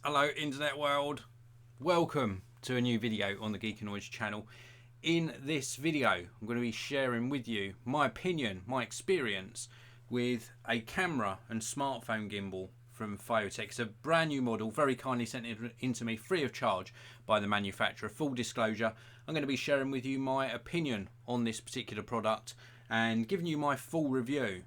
Hello internet world, welcome to a new video on the Geek and Noise channel. In this video I'm going to be sharing with you my opinion, my experience with a camera and smartphone gimbal from FeiyuTech. It's a brand new model, very kindly sent into me free of charge by the manufacturer. Full disclosure, I'm going to be sharing with you my opinion on this particular product and giving you my full review.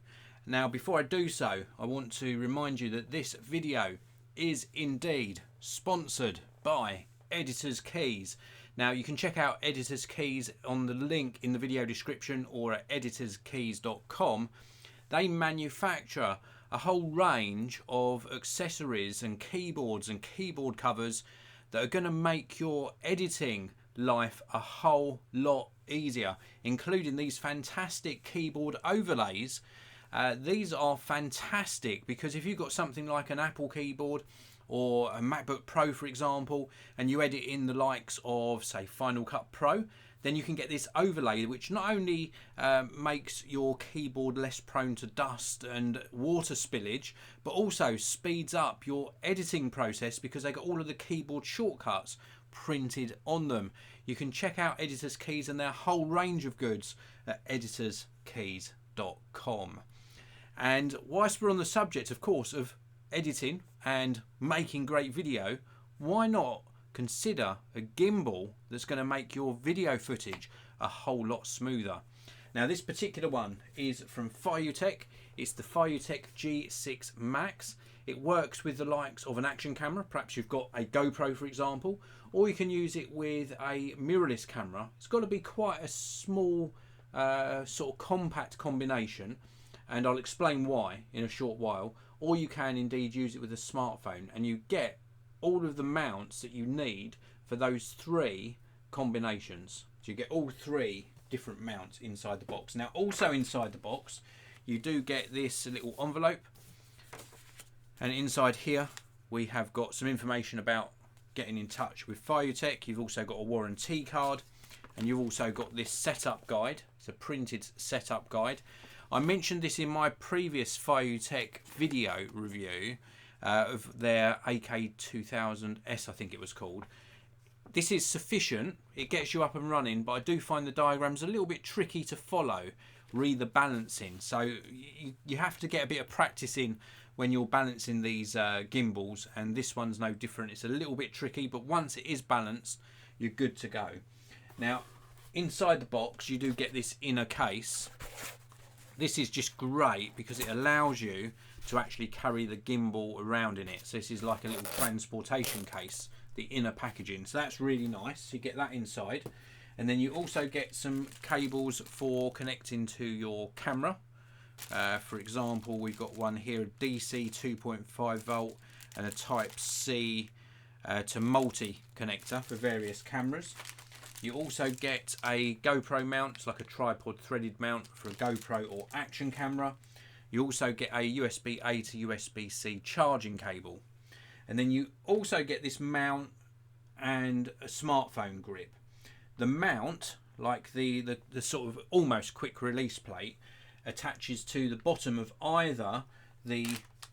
Now before I do so, I want to remind you that this video is indeed sponsored by Editor's Keys. Now you can check out Editor's Keys on the link in the video description or at editorskeys.com. They manufacture a whole range of accessories and keyboards and keyboard covers that are going to make your editing life a whole lot easier, including these fantastic keyboard overlays. These are fantastic because if you've got something like an Apple keyboard or a MacBook Pro, for example, and you edit in the likes of, say, Final Cut Pro, then you can get this overlay which not only makes your keyboard less prone to dust and water spillage, but also speeds up your editing process because they got all of the keyboard shortcuts printed on them. You can check out Editor's Keys and their whole range of goods at editorskeys.com. And whilst we're on the subject, of course, of editing and making great video, why not consider a gimbal that's going to make your video footage a whole lot smoother? Now this particular one is from FeiyuTech. It's the FeiyuTech G6 Max. It works with the likes of an action camera. Perhaps you've got a GoPro, for example, or you can use it with a mirrorless camera. It's got to be quite a small sort of compact combination, and I'll explain why in a short while. Or you can indeed use it with a smartphone, and you get all of the mounts that you need for those three combinations. So you get all three different mounts inside the box. Now also inside the box you do get this little envelope, and inside here we have got some information about getting in touch with FeiyuTech. You've also got a warranty card, and you've also got this setup guide. It's a printed setup guide. I mentioned this in my previous FeiyuTech video review of their AK2000S, I think it was called. This is sufficient. It gets you up and running, but I do find the diagrams a little bit tricky to follow, read the balancing. So you have to get a bit of practice in when you're balancing these gimbals, and this one's no different. It's a little bit tricky, but once it is balanced, you're good to go. Now, inside the box, you do get this inner case. This is just great because it allows you to actually carry the gimbal around in it. So this is like a little transportation case, the inner packaging. So that's really nice. You get that inside. And then you also get some cables for connecting to your camera. For example, we've got one here, a DC 2.5 volt and a Type C to multi connector for various cameras. You also get a GoPro mount. It's like a tripod threaded mount for a GoPro or action camera. You also get a USB-A to USB-C charging cable. And then you also get this mount and a smartphone grip. The mount, like the sort of almost quick release plate, attaches to the bottom of either the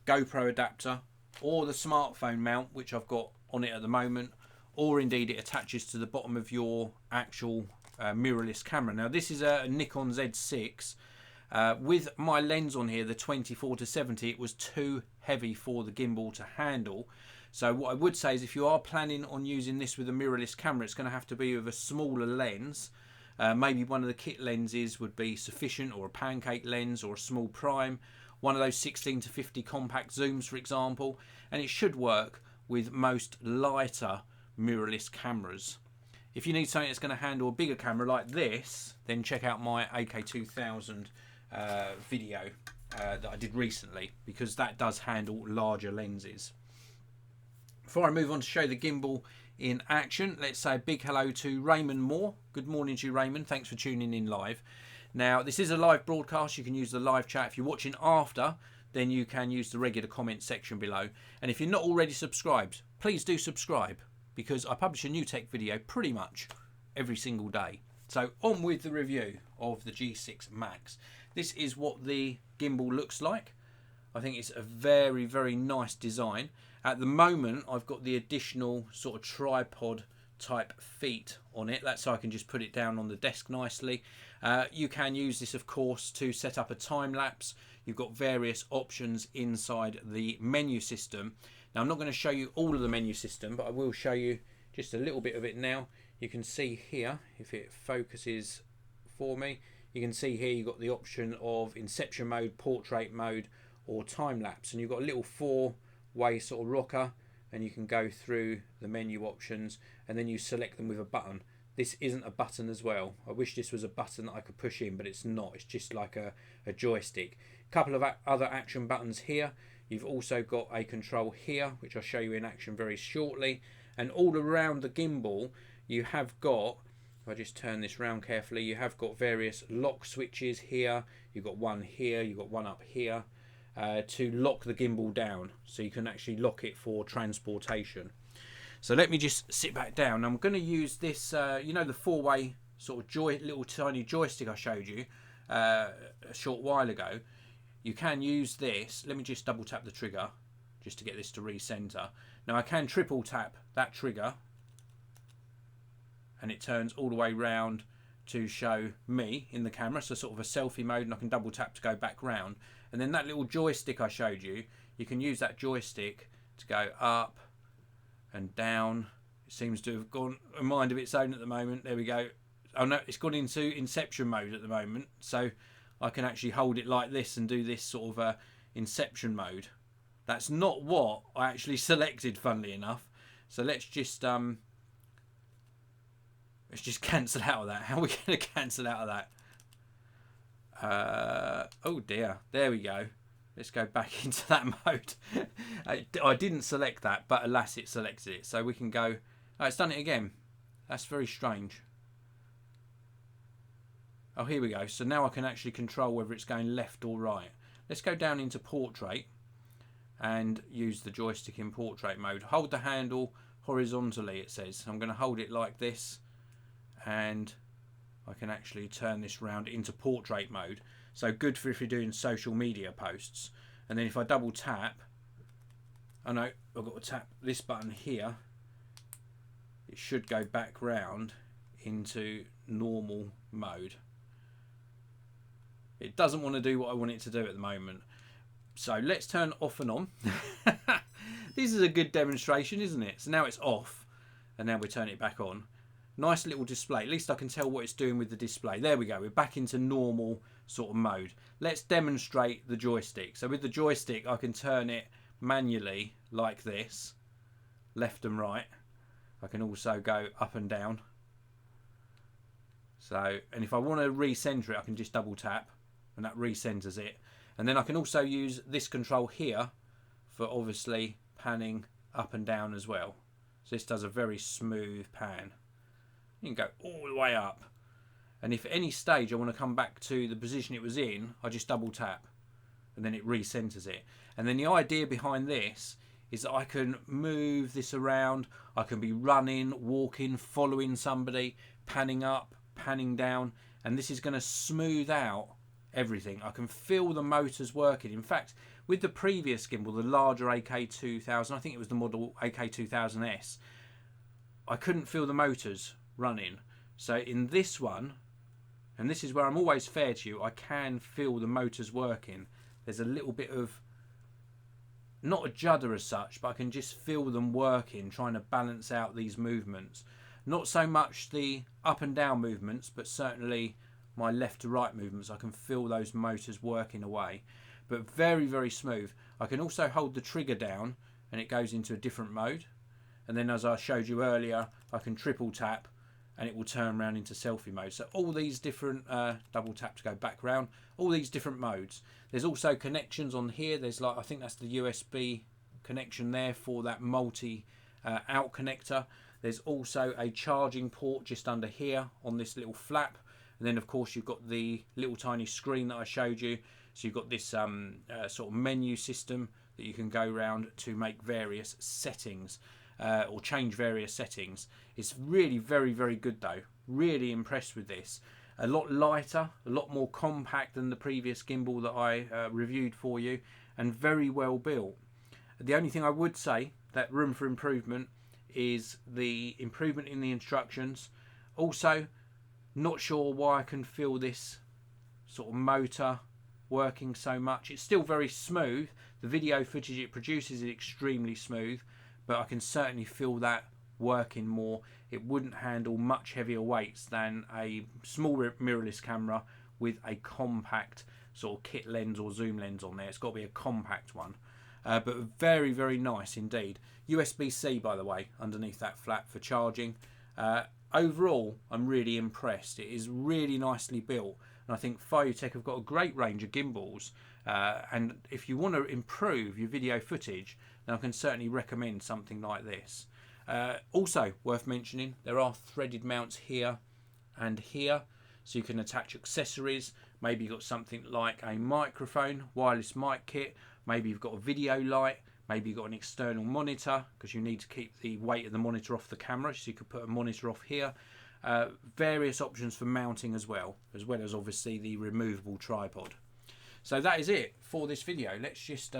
GoPro adapter or the smartphone mount, which I've got on it at the moment, or indeed it attaches to the bottom of your actual mirrorless camera. Now this is a Nikon Z6. With my lens on here, the 24-70, it was too heavy for the gimbal to handle. So what I would say is if you are planning on using this with a mirrorless camera, it's going to have to be with a smaller lens. Maybe one of the kit lenses would be sufficient, or a pancake lens or a small prime. One of those 16-50 compact zooms, for example. And it should work with most lighter mirrorless cameras. If you need something that's going to handle a bigger camera like this, then check out my AK2000 video that I did recently, because that does handle larger lenses. Before I move on to show the gimbal in action, let's say a big hello to Raymond Moore. Good morning to you, Raymond. Thanks for tuning in live. Now this is a live broadcast. You can use the live chat. If you're watching after, then you can use the regular comment section below. And if you're not already subscribed, please do subscribe, because I publish a new tech video pretty much every single day. So on with the review of the G6 Max. This is what the gimbal looks like. I think it's a very, very nice design. At the moment, I've got the additional sort of tripod type feet on it. That's so I can just put it down on the desk nicely. You can use this, of course, to set up a time lapse. You've got various options inside the menu system. Now, I'm not going to show you all of the menu system, but I will show you just a little bit of it now. You can see here, if it focuses for me, you can see here you've got the option of inception mode, portrait mode, or time lapse, and you've got a little 4-way sort of rocker, and you can go through the menu options and then you select them with a button. This isn't a button as well. I wish this was a button that I could push in, but it's not. It's just like a joystick. A couple of other action buttons here. You've also got a control here, which I'll show you in action very shortly. And all around the gimbal, you have got, if I just turn this round carefully, you have got various lock switches here. You've got one here, you've got one up here, to lock the gimbal down. So you can actually lock it for transportation. So let me just sit back down. I'm going to use this, you know, the 4-way sort of little tiny joystick I showed you a short while ago. You can use this. Let me just double tap the trigger just to get this to recenter. Now I can triple tap that trigger and it turns all the way round to show me in the camera, so sort of a selfie mode, and I can double tap to go back round. And then that little joystick I showed you, you can use that joystick to go up and down. It seems to have gone a mind of its own at the moment. There we go. Oh no, it's gone into inception mode at the moment, so I can actually hold it like this and do this sort of inception mode. That's not what I actually selected, funnily enough. So let's just cancel out of that. How are we going to cancel out of that? Oh dear, there we go. Let's go back into that mode. I didn't select that, but alas, it selected it. So we can go. Oh, it's done it again. That's very strange. Oh, here we go. So now I can actually control whether it's going left or right. Let's go down into portrait and use the joystick in portrait mode. Hold the handle horizontally, it says. I'm going to hold it like this, and I can actually turn this round into portrait mode. So good for if you're doing social media posts. And then if I double tap, oh no, I've got to tap this button here. It should go back round into normal mode. It doesn't want to do what I want it to do at the moment. So let's turn off and on. This is a good demonstration, isn't it? So now it's off, and now we turn it back on. Nice little display. At least I can tell what it's doing with the display. There we go. We're back into normal sort of mode. Let's demonstrate the joystick. So with the joystick, I can turn it manually like this, left and right. I can also go up and down. So, and if I want to recenter it, I can just double tap, and that recenters it. And then I can also use this control here for obviously panning up and down as well. So this does a very smooth pan. You can go all the way up. And if at any stage I want to come back to the position it was in, I just double tap and then it recenters it. And then the idea behind this is that I can move this around. I can be running, walking, following somebody, panning up, panning down, and this is going to smooth out everything. I can feel the motors working. In fact, with the previous gimbal, the larger AK2000, I think it was the model AK2000S, I couldn't feel the motors running. So in this one, and this is where I'm always fair to you, I can feel the motors working. There's a little bit of, not a judder as such, but I can just feel them working, trying to balance out these movements. Not so much the up and down movements, but certainly my left to right movements. I can feel those motors working away, but very, very smooth. I can also hold the trigger down and it goes into a different mode. And then as I showed you earlier, I can triple tap and it will turn around into selfie mode. So all these different, double tap to go back round, all these different modes. There's also connections on here. There's like, I think that's the USB connection there for that multi out connector. There's also a charging port just under here on this little flap. And then of course you've got the little tiny screen that I showed you. So you've got this sort of menu system that you can go around to make various settings. Or change various settings. It's really very, very good though. Really impressed with this. A lot lighter, a lot more compact than the previous gimbal that I reviewed for you, and very well built. The only thing I would say that room for improvement is the improvement in the instructions. Also, not sure why I can feel this sort of motor working so much. It's still very smooth. The video footage it produces is extremely smooth, but I can certainly feel that working more. It wouldn't handle much heavier weights than a small mirrorless camera with a compact sort of kit lens or zoom lens on there. It's got to be a compact one, but very, very nice indeed. USB-C, by the way, underneath that flap for charging. Overall, I'm really impressed. It is really nicely built, and I think FeiyuTech have got a great range of gimbals, and if you want to improve your video footage, then I can certainly recommend something like this. Also worth mentioning, there are threaded mounts here and here, so you can attach accessories. Maybe you've got something like a microphone, wireless mic kit, maybe you've got a video light, maybe you've got an external monitor because you need to keep the weight of the monitor off the camera, so you could put a monitor off here. Various options for mounting as well as obviously the removable tripod. So that is it for this video. Let's just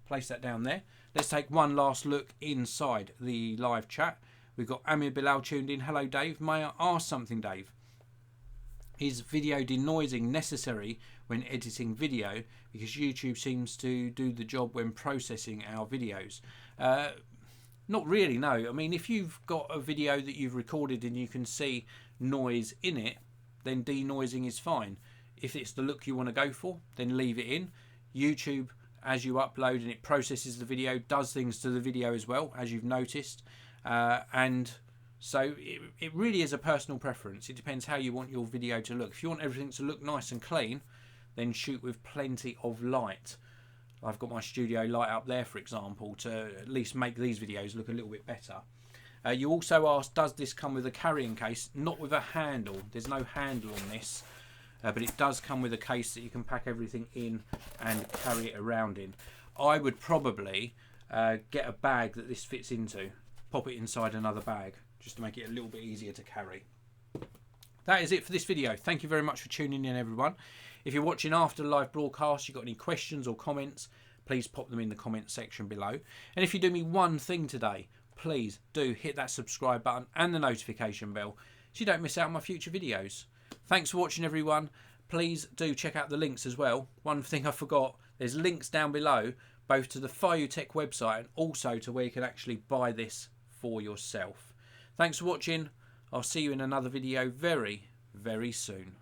place that down there. Let's take one last look inside the live chat. We've got Amir Bilal tuned in. Hello Dave, may I ask something, Dave? Is video denoising necessary when editing video? Because YouTube seems to do the job when processing our videos. Not really, no. I mean, if you've got a video that you've recorded and you can see noise in it, then denoising is fine. If it's the look you want to go for, then leave it in. YouTube, as you upload and it processes the video, does things to the video as well, as you've noticed. And so it really is a personal preference. It depends how you want your video to look. If you want everything to look nice and clean, then shoot with plenty of light. I've got my studio light up there, for example, to at least make these videos look a little bit better. You also asked, does this come with a carrying case? Not with a handle. There's no handle on this. But it does come with a case that you can pack everything in and carry it around in. I would probably get a bag that this fits into, pop it inside another bag, just to make it a little bit easier to carry. That is it for this video. Thank you very much for tuning in, everyone. If you're watching after the live broadcast, you've got any questions or comments, please pop them in the comment section below. And if you do me one thing today, please do hit that subscribe button and the notification bell so you don't miss out on my future videos. Thanks for watching, everyone. Please do check out the links as well. One thing I forgot, there's links down below, both to the FeiyuTech website and also to where you can actually buy this for yourself. Thanks for watching. I'll see you in another video very, very soon.